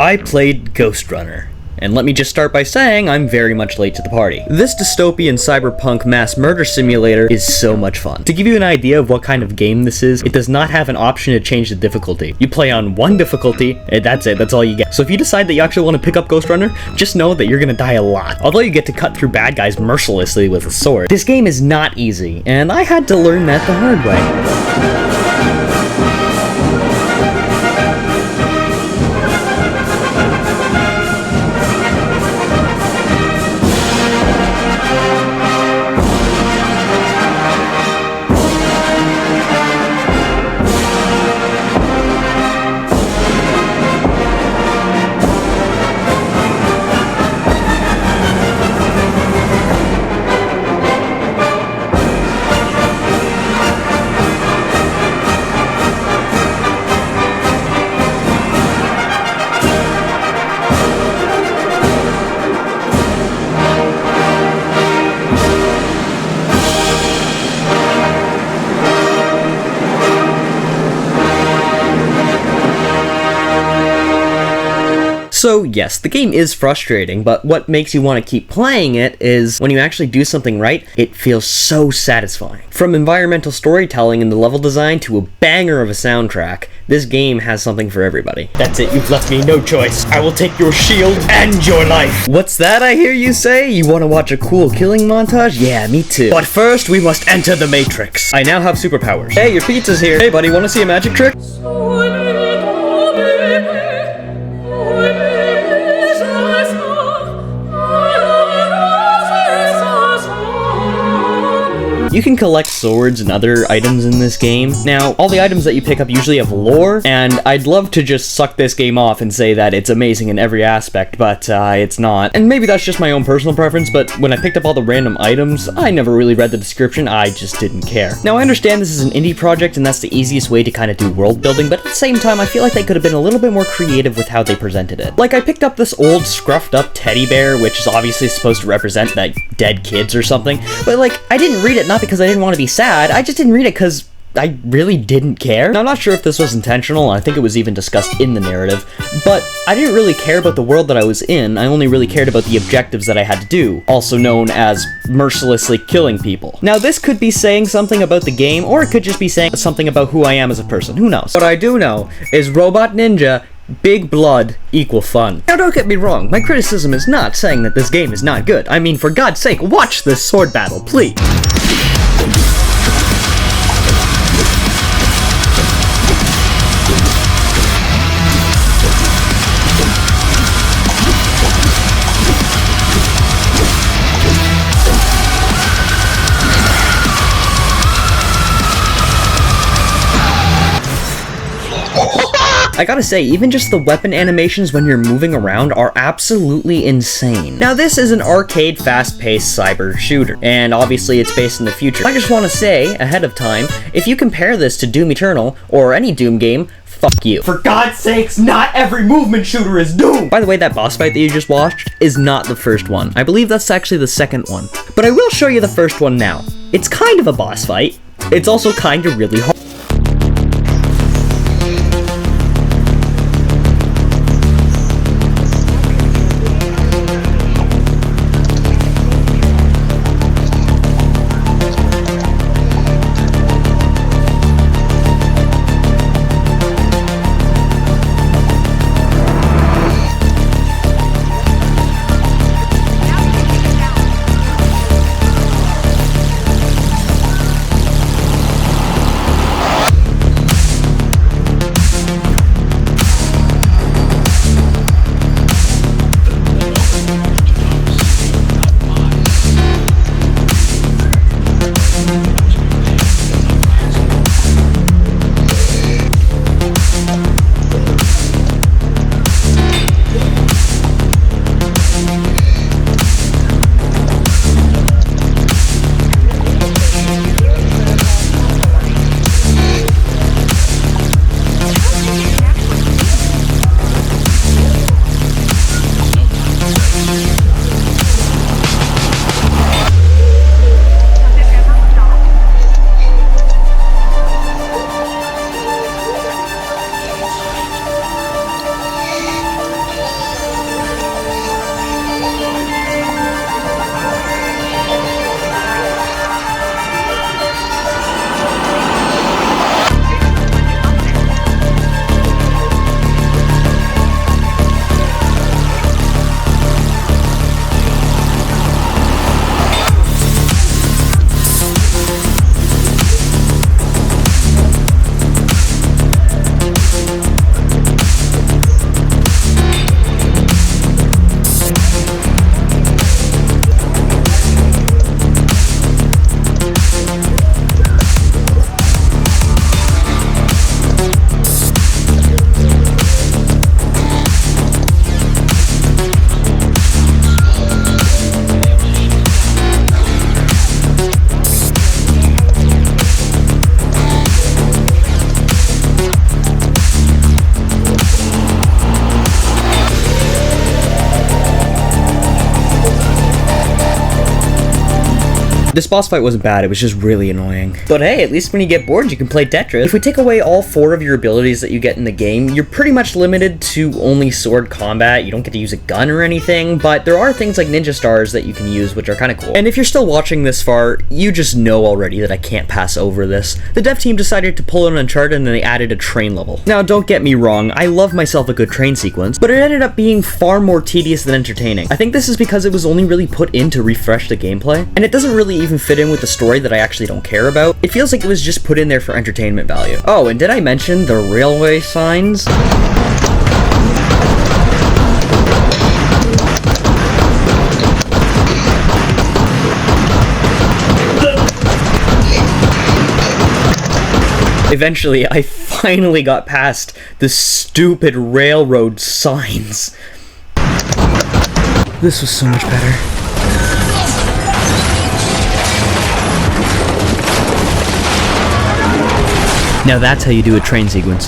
I played Ghostrunner. And let me just start by saying I'm very much late to the party. This dystopian cyberpunk mass murder simulator is so much fun. To give you an idea of what kind of game this is, it does not have an option to change the difficulty. You play on one difficulty, and that's it, that's all you get. So if you decide that you actually want to pick up Ghostrunner, just know that you're gonna die a lot. Although you get to cut through bad guys mercilessly with a sword, this game is not easy, and I had to learn that the hard way. So yes, the game is frustrating, but what makes you want to keep playing it is when you actually do something right, it feels so satisfying. From environmental storytelling and the level design to a banger of a soundtrack, this game has something for everybody. That's it, you've left me no choice. I will take your shield and your life. What's that I hear you say? You want to watch a cool killing montage? Yeah, me too. But first, we must enter the Matrix. I now have superpowers. Hey, your pizza's here. Hey buddy, want to see a magic trick? You can collect swords and other items in this game. Now, all the items that you pick up usually have lore, and I'd love to just suck this game off and say that it's amazing in every aspect, but it's not. And maybe that's just my own personal preference, but when I picked up all the random items, I never really read the description, I just didn't care. Now, I understand this is an indie project, and that's the easiest way to kind of do world building, but at the same time, I feel like they could have been a little bit more creative with how they presented it. Like, I picked up this old, scruffed up teddy bear, which is obviously supposed to represent, like, dead kids or something, but, like, I didn't read it not because I didn't want to be sad, I just didn't read it because I really didn't care. Now, I'm not sure if this was intentional, I think it was even discussed in the narrative, but I didn't really care about the world that I was in, I only really cared about the objectives that I had to do, also known as mercilessly killing people. Now, this could be saying something about the game, or it could just be saying something about who I am as a person, who knows? What I do know is Robot Ninja, big blood, equal fun. Now don't get me wrong, my criticism is not saying that this game is not good. I mean, for God's sake, watch this sword battle, please. I gotta say, even just the weapon animations when you're moving around are absolutely insane. Now, this is an arcade, fast-paced cyber shooter, and obviously it's based in the future. I just want to say, ahead of time, if you compare this to Doom Eternal, or any Doom game, fuck you. For God's sakes, not every movement shooter is Doom! By the way, that boss fight that you just watched is not the first one. I believe that's actually the second one. But I will show you the first one now. It's kind of a boss fight. It's also kind of really hard. This boss fight wasn't bad, it was just really annoying. But hey, at least when you get bored, you can play Tetris. If we take away all 4 of your abilities that you get in the game, you're pretty much limited to only sword combat. You don't get to use a gun or anything, but there are things like ninja stars that you can use, which are kind of cool. And if you're still watching this far, you just know already that I can't pass over this. The dev team decided to pull an Uncharted and they added a train level. Now, don't get me wrong, I love myself a good train sequence, but it ended up being far more tedious than entertaining. I think this is because it was only really put in to refresh the gameplay, and it doesn't really even fit in with the story that I actually don't care about. It feels like it was just put in there for entertainment value. Oh, and did I mention the railway signs? Eventually, I finally got past the stupid railroad signs. This was so much better. Now that's how you do a train sequence.